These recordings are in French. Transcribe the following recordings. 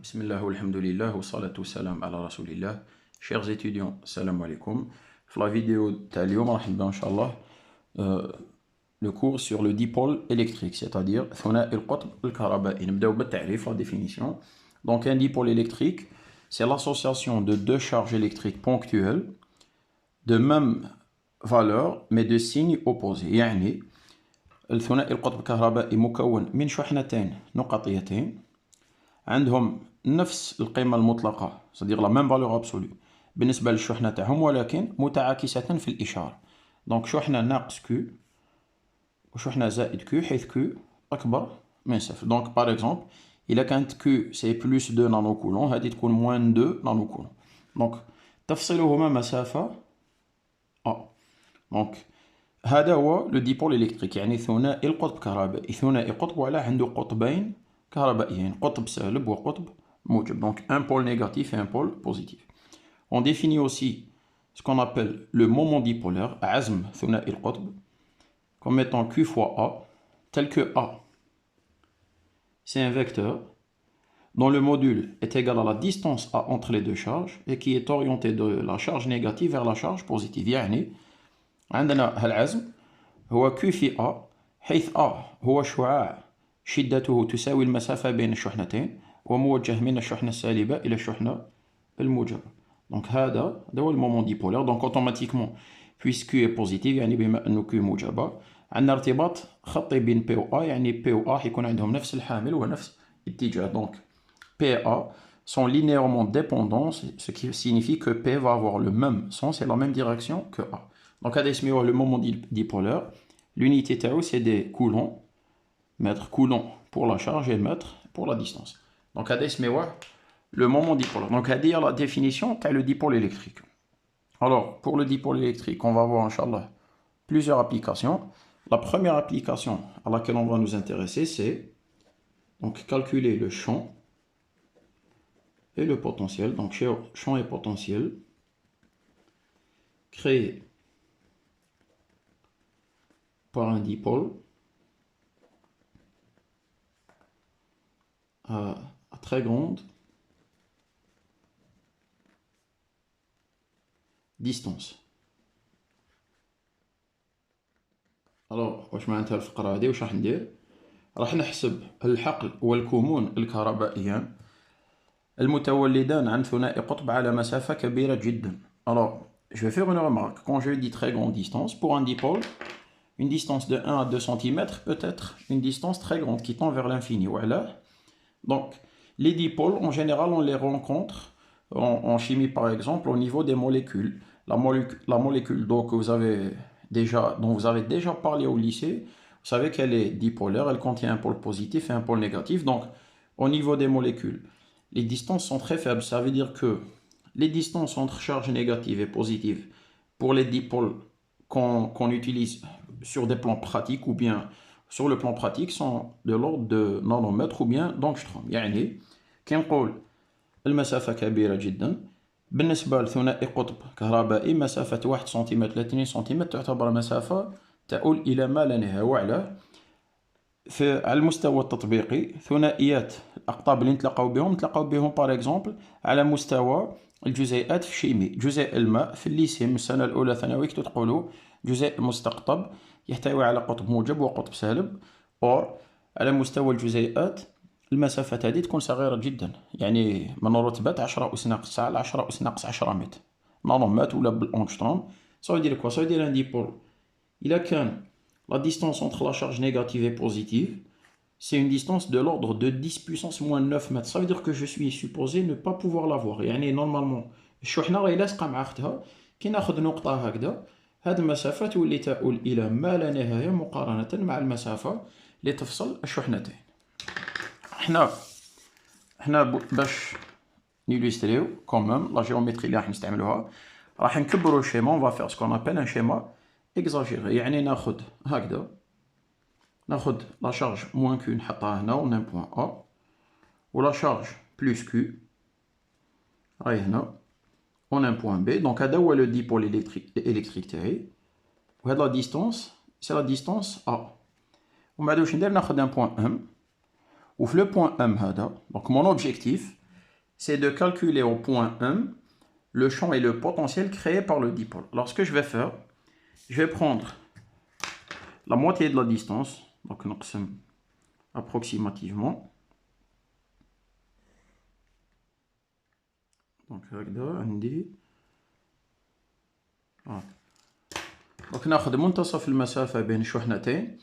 Bismillah, alhamdulillah, wa salatu salam ala rasulillah. Chers étudiants, salam alaikum. Dans la vidéo d'aujourd'hui, on va Inch'Allah le cours sur le dipôle électrique, c'est-à-dire ثنائي القطب الكهربائي. نبداو بالتعريف, la définition. Donc un dipôle électrique, c'est l'association de deux charges électriques ponctuelles de même valeur mais de signes opposés. يعني الثنائي القطب الكهربائي مكون من شحنتين نقطيتين عندهم نفس القيمة المطلقة c'est-à-dire la même valeur absolue بالنسبة للشحنة تاعهم ولكن متعاكسة في الإشارة. donc شحنة ناقص Q وشحنة زائد Q حيث Q أكبر من صفر. donc par exemple إلا كانت Q c'est plus 2 نانوكولون هذه تكون moins 2 نانوكولون. donc تفصلهما مسافة A. donc هذا هو le dipôle électrique يعني ثنائي القطب كهربائي. ثنائي قطب وعلى عنده قطبين كهربائيين قطب سالب وقطب موجب. donc un pôle négatif et un pôle positif. On définit aussi ce qu'on appelle le moment dipolaire عزم ثنائي القطب comme étant Q fois A tel que A c'est un vecteur dont le module est égal à la distance A entre les deux charges et qui est orienté de la charge négative vers la charge positive. يعني عندنا هالعزم هو Q في A حيث A هو شعاع شدته تساوي المسافة بين الشحنتين وموجه من الشحنة السالبة إلى الشحنة الموجبة. donc هذا هو المومون ديبولار. donc automatiquement puisque Q est positif يعني بما أنه Q موجبة عندنا ارتباط خطي بين P و A يعني P و A حيكون عندهم نفس الحامل ونفس الاتجاه. donc P et A sont linéairement dépendants, ce qui signifie que P va avoir le même sens et la même direction que A. donc هذا يسميوه le moment dipolaire. l'unité تاعو c'est des coulombs, mètre coulomb pour la charge et mètre pour la distance. donc هذا يسميوه le moment dipolaire. donc هذه la définition تاع le dipôle électrique. alors pour le dipôle électrique on va voir Inch'Allah plusieurs applications. la première application à laquelle on va nous intéresser c'est donc calculer le champ et le potentiel. donc champ et potentiel créés par un dipôle à très grande distance. alors واش معناتها الفقرة هذه واش راح ندير؟ راح نحسب الحقل والكمون الكهربائيان المتولدان عن ثنائي قطب على مسافة كبيرة جدا. alors je vais faire une remarque. quand je dis très grande distance pour un dipôle, une distance de 1 à 2 cm peut être une distance très grande qui tend vers l'infini. voilà. donc les dipôles en général on les rencontre en chimie par exemple au niveau des molécules. la molécule donc dont vous avez déjà parlé au lycée, vous savez qu'elle est dipolaire, elle contient un pôle positif et un pôle négatif. donc au niveau des molécules les distances sont très faibles. Ça veut dire que les distances entre charges négatives et positives pour les dipôles qu'on utilise sur des plans pratiques ou bien sur le plan pratique sont de l'ordre de nanomètres ou bien d'angstrom. يعني كي نقول المسافة كبيرة جدا بالنسبة لثنائي قطب كهربائي مسافة 1 سنتيمتر ل 2 سنتيمتر تعتبر مسافة تؤول إلى ما لا نهاية. وعلى على المستوى التطبيقي ثنائيات الأقطاب اللي نتلاقاو بهم باغ اكزومبل على مستوى الجزيئات في الشيمي. جزيء الماء في الليسيم من السنة الأولى ثانوي كنتو تقولوا جزيء مستقطب يحتوي على قطب موجب وقطب سالب. أور على مستوى الجزيئات المسافات هذه تكون صغيرة جدا يعني من رتبة 10 أس ناقص 9 ل 10 أس ناقص 10 متر نانومتر ولا بالأنغستروم. ça veut dire quoi? ça veut dire un dipôle إلا كان la distance entre la charge négative et positive, c'est une distance de l'ordre de 10 puissance moins 9 mètres. Ça veut dire que je suis supposé ne pas pouvoir la voir. يعني normalement الشحنة راهي لاصقة مع اختها كي ناخذ نقطة هكذا هذه المسافة تولي تؤول إلى ما لا نهاية مقارنة مع المسافة اللي تفصل الشحنتين. احنا باش نيلوستريو كومام لا جيومتري اللي راح نستعملوها راح نكبروا الشيما. on va faire ce qu'on appelle un schéma exagéré. يعني ناخذ هكذا ناخذ لا شارج موان كيو نحطها هنا و ان بوان A و لا شارج بلوس كيو راهي هنا و ان بوان B. donc هذا هو لو ديبول électrique تاعي و هاد لا ديستونس سي لا ديستونس A. ومن بعد واش ندير ناخذ ان بوان M و في لو بوان M هذا donc mon objectif c'est de calculer au point M le champ et le potentiel créés par le dipôle. Alors ce que je vais faire, je vais prendre la moitié de la distance, donc نقسم approximativement. Donc هكذا عندي دونك ناخذ منتصف المسافة بين الشحنتين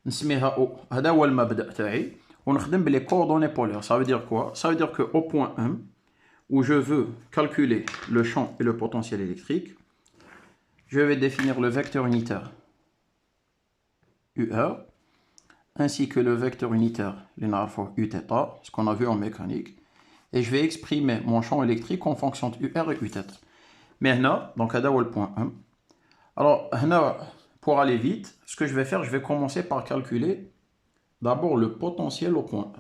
نسميها O. هذا هو المبدأ تاعي ونخدم بلي coordonnées polaires. Ça veut dire quoi? Ça veut dire que au point M où je veux calculer le champ et le potentiel électrique, je vais définir le vecteur unitaire UR ainsi que le vecteur unitaire Uθ, ce qu'on a vu en mécanique, et je vais exprimer mon champ électrique en fonction de UR et Uθ. Mais là, donc là où le point M. Alors là, pour aller vite, ce que je vais faire, je vais commencer par calculer d'abord le potentiel au point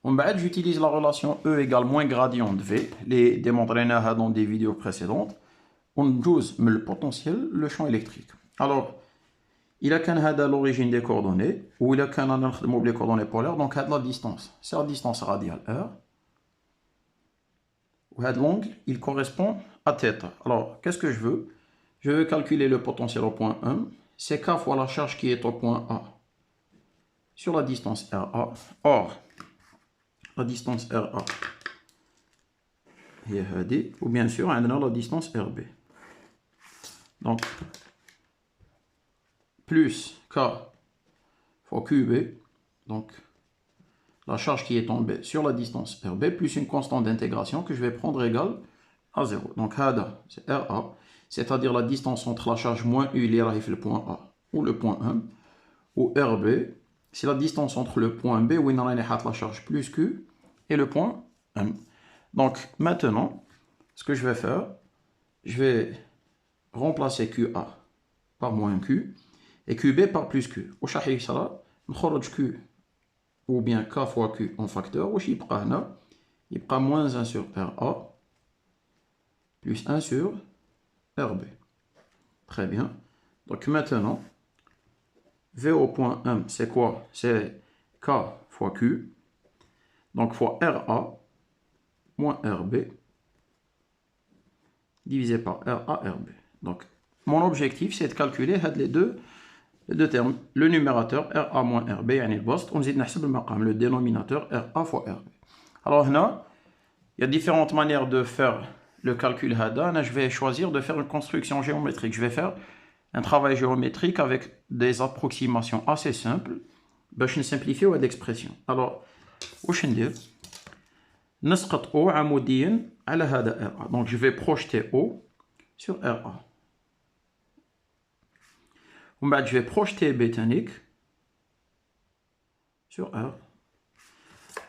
M. J'utilise la relation E égale moins gradient de V, les démontrés dans des vidéos précédentes. On joue le potentiel, le champ électrique. Alors, il a qu'un à l'origine des coordonnées, ou il a qu'un les coordonnées polaires, donc la distance. C'est la distance radiale R. Ou l'angle, il correspond à θ. Alors, qu'est-ce que je veux? Je veux calculer le potentiel au point M. C'est K fois la charge qui est au point A sur la distance RA. Or, la distance RA est ou bien sûr, on a la distance RB. Donc, plus K fois QB, donc la charge qui est tombée sur la distance RB, plus une constante d'intégration que je vais prendre égale à 0. Donc, HADA, c'est RA, c'est-à-dire la distance entre la charge moins U, qui est le point A, ou le point M, ou RB, c'est la distance entre le point B, où il y a la charge plus Q, et le point M. Donc, maintenant, ce que je vais faire, je vais remplacer QA par moins Q, et QB par plus Q. Au chahi sera, نخرج Q ou bien K fois Q en facteur, ou il prend moins 1 sur RA, plus 1 sur RB. Très bien. Donc maintenant, V au point M, c'est quoi? C'est K fois Q, donc fois RA, moins RB, divisé par RA, RB. Donc, mon objectif, c'est de calculer les deux termes. Le numérateur, RA moins RB, le dénominateur, RA fois RB. Alors là, il y a différentes manières de faire le calcul HADA. Je vais choisir de faire une construction géométrique. Je vais faire un travail géométrique avec des approximations assez simples. Je vais simplifier l'expression. Alors, je vais نسقط O عموديا على هذا RA. Donc je vais projeter O sur RA. Je vais projeter B tonique sur R.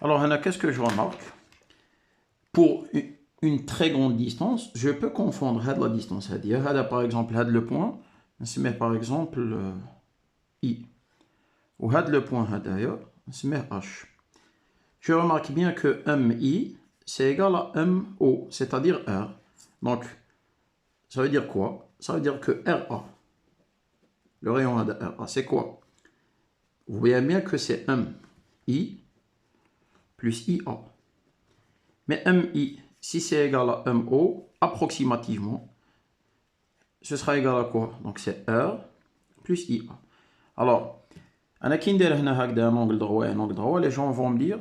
Alors qu'est-ce que je remarque? Pour une très grande distance, je peux confondre la distance. Par exemple, le point, on met par exemple I. Ou le point d'ailleurs, on met H. Je remarque bien que MI, c'est égal à MO, c'est-à-dire R. Donc, ça veut dire quoi? Ça veut dire que RA, le rayon de RA, c'est quoi? Vous voyez bien que c'est MI plus IA. Mais MI, si c'est égal à MO, approximativement, ce sera égal à quoi? Donc c'est R plus IA. Alors, un angle droit et un angle droit, les gens vont me dire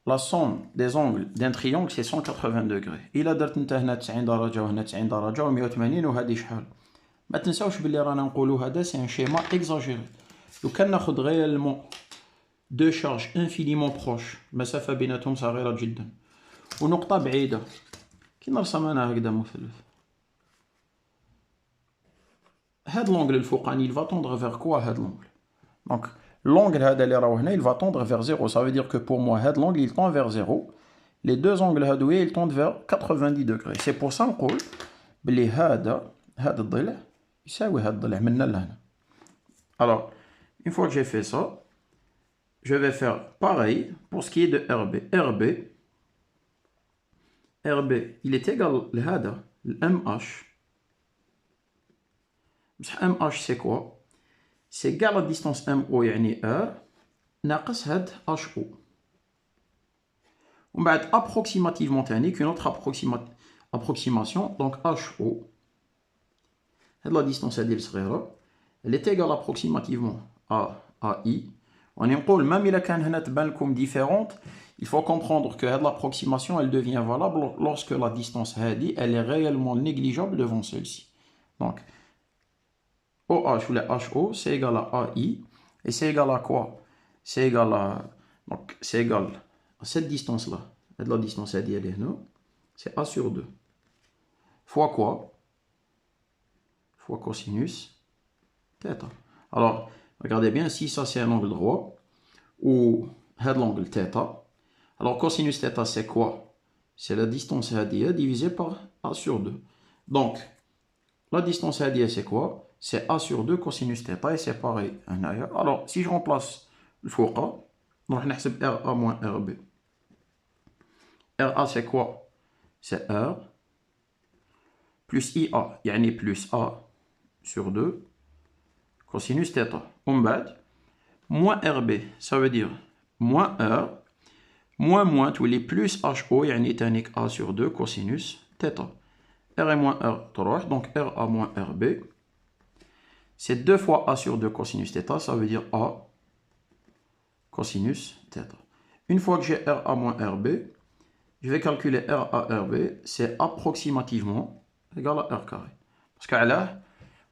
la somme des angles d'un triangle c'est 180 degrés. Il a درت انت هنا 90 درجة وهنا 90 درجة و180 وهذه شحال. ما تنساوش باللي رانا نقولوا هذا سي ان شيما اكزاجيري. لو كان ناخذ غيالمون دو شارج انفينيمون بروش مسافة بيناتهم صغيرة جدا ونقطة بعيدة كي نرسم انا هكذا مثلث. هاد لونغل الفوقاني il va tendre vers quoi هاد لونغل؟ Donc l'angle il va tendre vers 0. Ça veut dire que pour moi, l'angle il tend vers 0. Les deux angles ils tendent vers 90 degrés. C'est pour ça qu'on dit alors, une fois que j'ai fait ça, je vais faire pareil pour ce qui est de RB. RB, il est égal à MH. MH, c'est quoi? C'est égal à la distance MO, يعني R, ناقص هاد HO. On va être approximativement une autre approximation, donc HO. La distance elle est égale approximativement à AI. On est même si elle est différente, il faut comprendre que l'approximation elle devient valable lorsque la distance elle est réellement négligeable devant celle-ci. Donc, OH ou le HO, c'est égal à AI. Et c'est égal à quoi? C'est égal à, donc, c'est égal à cette distance-là. La distance elle est là, c'est A sur 2. Fois quoi? Fois cosinus θ. Alors, regardez bien, si ça c'est un angle droit, ou l'angle θ, alors cosinus θ c'est quoi? C'est la distance ADA divisée par A sur 2. Donc, la distance ADA c'est quoi? C'est A sur 2 cosinus θ et c'est pareil. Alors, si je remplace le fouqa, on va faire RA moins RB. RA c'est quoi? C'est R plus IA, yani plus A sur 2 cosinus θ. Moins RB, ça veut dire moins R, moins tous les plus HO, yani tannic A sur 2 cosinus θ. R et moins R, 3, donc RA moins RB. C'est 2 fois A sur 2 cosinus θ, ça veut dire A cosinus θ. Une fois que j'ai RA moins RB, je vais calculer RA RB, c'est approximativement égal à R carré. Parce que là,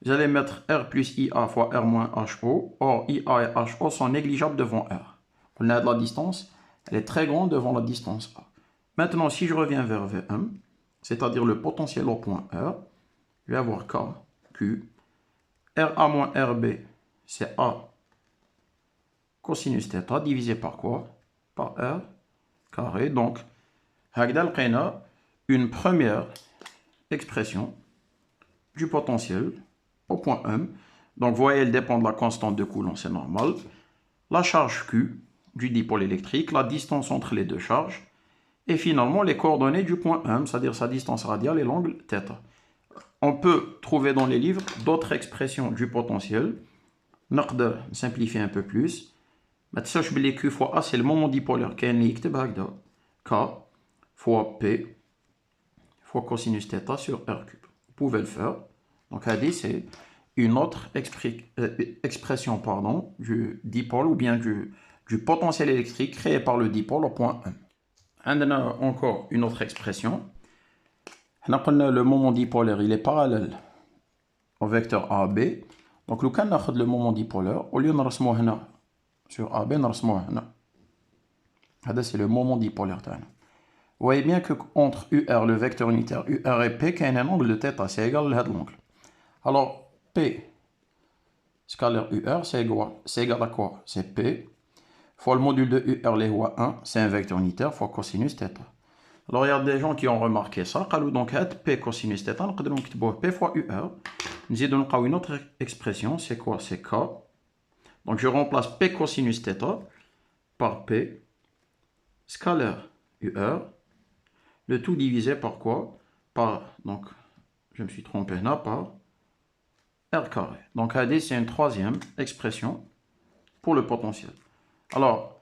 vous allez mettre R plus IA fois R moins HO. Or, IA et HO sont négligeables devant R. On a de la distance, elle est très grande devant la distance A. Maintenant, si je reviens vers VM, c'est-à-dire le potentiel au point R, je vais avoir K, Q. RA moins RB, c'est A cosinus θ divisé par quoi? Par R carré. Donc, on a une première expression du potentiel au point M. Donc, vous voyez, elle dépend de la constante de Coulomb, c'est normal. La charge Q du dipôle électrique, la distance entre les deux charges, et finalement les coordonnées du point M, c'est-à-dire sa distance radiale et l'angle θ. On peut trouver dans les livres d'autres expressions du potentiel. On peut simplifier un peu plus. Mais Q fois A, c'est le moment dipolaire. K fois P fois cosinus θ sur R cube. Vous pouvez le faire. Donc, c'est une autre expression du dipôle ou bien du potentiel électrique créé par le dipôle au point M. On a encore une autre expression. Le moment dipolaire il est parallèle au vecteur AB. Donc, le moment dipolaire, au lieu de le sur AB, on le c'est le moment dipolaire. Vous voyez bien que entre UR, le vecteur unitaire, UR et P, il y a un angle de θ, c'est égal à l'angle. Alors, P scalaire UR, c'est égal à quoi? C'est P fois le module de UR, les voies 1, c'est un vecteur unitaire, fois cosinus θ. Alors, il y a des gens qui ont remarqué ça. Donc, P cosinus θ, on peut P fois UR. Nous avons une autre expression, c'est quoi? C'est K. Donc, je remplace P cosinus θ par P scalaire UR. Le tout divisé par quoi? Par, donc, je me suis trompé là, par R carré. Donc, AD, c'est une troisième expression pour le potentiel. Alors,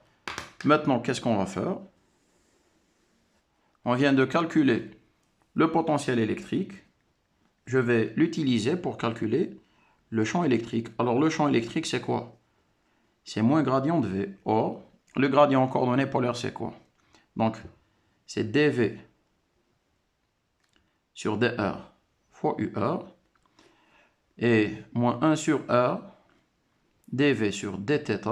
maintenant, qu'est-ce qu'on va faire? On vient de calculer le potentiel électrique. Je vais l'utiliser pour calculer le champ électrique. Alors, le champ électrique, c'est quoi? C'est moins gradient de V. Or, le gradient en coordonnées polaires, c'est quoi? Donc, c'est dV sur dr fois UR. Et moins 1 sur R dV sur dθ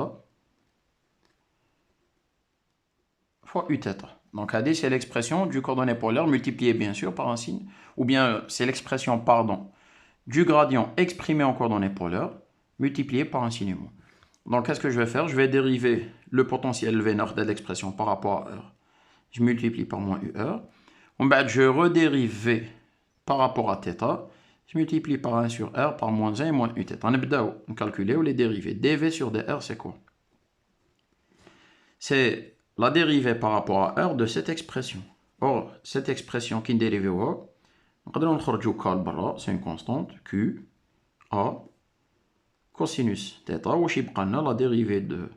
fois Uθ. Donc AD, c'est l'expression du coordonnée polaire multiplié bien sûr par un signe, ou bien c'est l'expression, pardon, du gradient exprimé en coordonnée polaire multiplié par un signe moins. Donc qu'est-ce que je vais faire? Je vais dériver le potentiel V nord de l'expression par rapport à R. Je multiplie par moins UR. Je redérive V par rapport à θ. Je multiplie par 1 sur R par moins 1 et moins Uθ. On calcule les dérivés. dV sur dr, c'est quoi? C'est la dérivée par rapport à R de cette expression. Or, cette expression qui est dérivée au c'est une constante, Q, A, cosinus θ, ou la dérivée de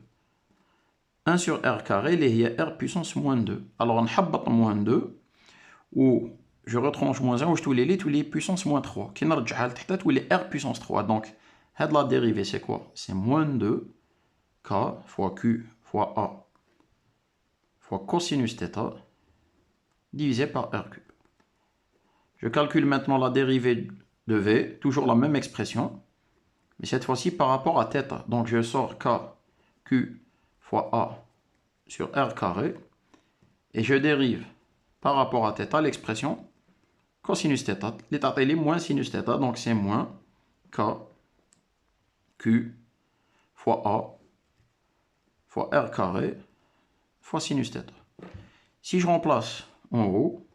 1 sur R carré, il y a R puissance moins 2. Alors, on a moins 2, ou je retranche moins 1, ou je tous les puissance moins 3. Qui n'a R puissance 3. Donc, la dérivée, c'est quoi? C'est moins 2 K fois Q fois A fois cosinus θ divisé par R cube. Je calcule maintenant la dérivée de V, toujours la même expression, mais cette fois-ci par rapport à θ. Donc je sors K, Q fois A sur R carré, et je dérive par rapport à θ l'expression cosinus θ. L'état est moins sinus θ, donc c'est moins K, Q fois A fois R carré fois sinus θ. Si je remplace en haut,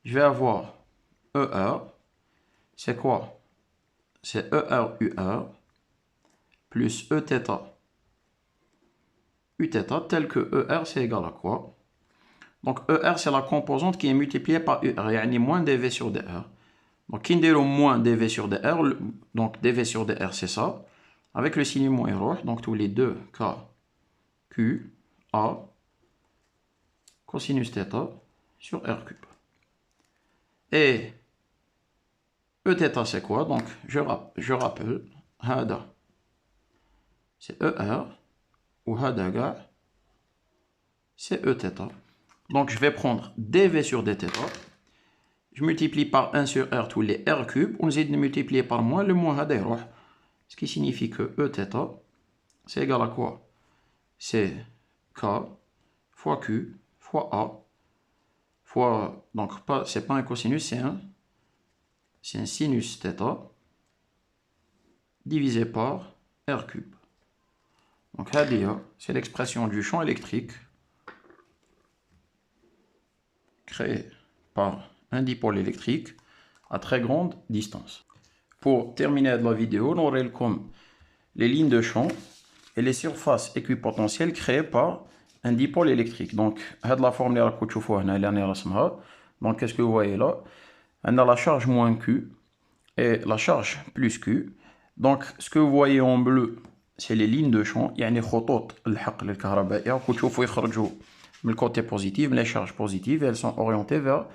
je vais avoir ER, c'est quoi? C'est ER UR plus Eθ Uθ, tel que ER c'est égal à quoi? Donc ER c'est la composante qui est multipliée par UR, yani moins dV sur dR. Donc qui dit moins dV sur dR, donc dV sur dR c'est ça, avec le signe moins يروح, donc tous les deux K, Q, A, cosinus θ sur R cube. Et Eθ c'est quoi? Donc je rappelle, هذا c'est ER, ou هذا c'est Eθ. Donc je vais prendre dV sur dθ, je multiplie par 1 sur R tous les R cubes, on essaie de multiplier par moins, le moins هذا يروح. Ce qui signifie que Eθ c'est égal à quoi? C'est K fois Q fois A fois, donc c'est pas un cosinus, c'est un sinus θ divisé par R cube. Donc c'est l'expression du champ électrique créé par un dipôle électrique à très grande distance. Pour terminer la vidéo, on aura comme les lignes de champ et les surfaces équipotentielles créées par un dipôle électrique. Donc, la forme donc qu'est-ce que vous voyez là? On a la charge moins Q et la charge plus Q. Donc, ce que vous voyez en bleu, c'est les lignes de champ, يعني خطوط الحقل الكهربائية وتشوفوا يخرجوا من le côté positif, les charges positives, elles sont orientées vers,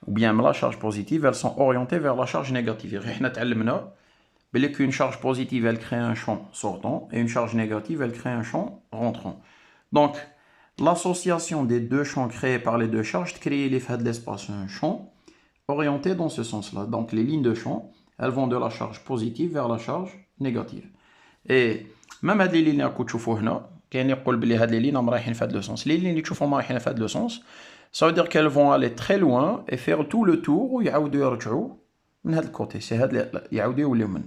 ou bien la charge positive, elles sont orientées vers la charge négative. احنا تعلمنا بلي qu'une charge positive, elle crée un champ sortant, et une charge négative, elle crée un champ rentrant. Donc, l'association des deux champs créés par les deux charges crée l'espace un champ orienté dans ce sens-là. Donc, les lignes de champ, elles vont de la charge positive vers la charge négative. Et même les lignes que vous voyez là, كاين يقول بلي هاد les lignes رايحين في هاد le sens. Les lignes اللي تشوفهم رايحين في هاد le sens, ça veut dire qu'elles vont aller très loin et faire tout le tour ويعاودوا يرجعوا من هاد الكوتي. C'est هاد يعاودوا يوليو من.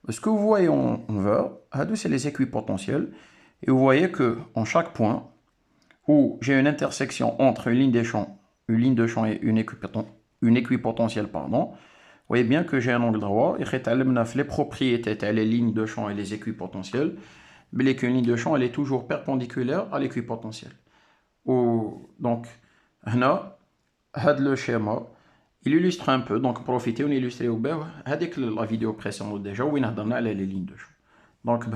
Ce que vous voyez en vert, c'est les équipotentiels. Et vous voyez que en chaque point où j'ai une intersection entre une ligne de champ et une équipotentielle, pardon, vous voyez bien que j'ai un angle droit. Et les propriétés les lignes de champ et les équipotentiels, mais qu'une ligne de champ elle est toujours perpendiculaire à l'équipotentiel. Donc, là, le schéma. Il illustre un peu, donc profitez, on illustre avec la vidéo précédente déjà où on a donné les lignes de champ. Donc, on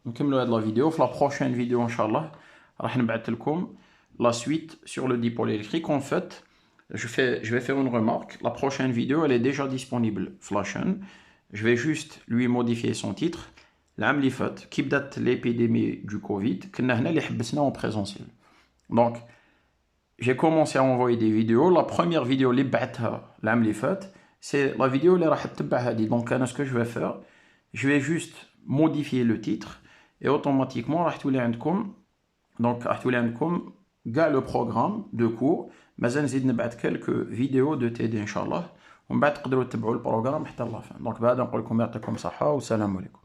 continue la vidéo. Dans la prochaine vidéo, Inch'Allah, on va vous la suite sur le dipôle électrique. En fait, je vais faire une remarque. La prochaine vidéo, elle est déjà disponible sur la chaîne. Je vais juste lui modifier son titre. L'âme li fait, qui date l'épidémie du Covid, que nous avons en présentiel. Donc, j'ai commencé à envoyer des vidéos. La première vidéo c'est la vidéo qui donc ce que je vais faire, je vais juste modifier le titre et automatiquement donc le programme de cours mais quelques vidéos de TD Inch'Allah. On va le programme حتى la fin. Donc بعد نقول لكم يعطيكم صحة والسلام عليكم.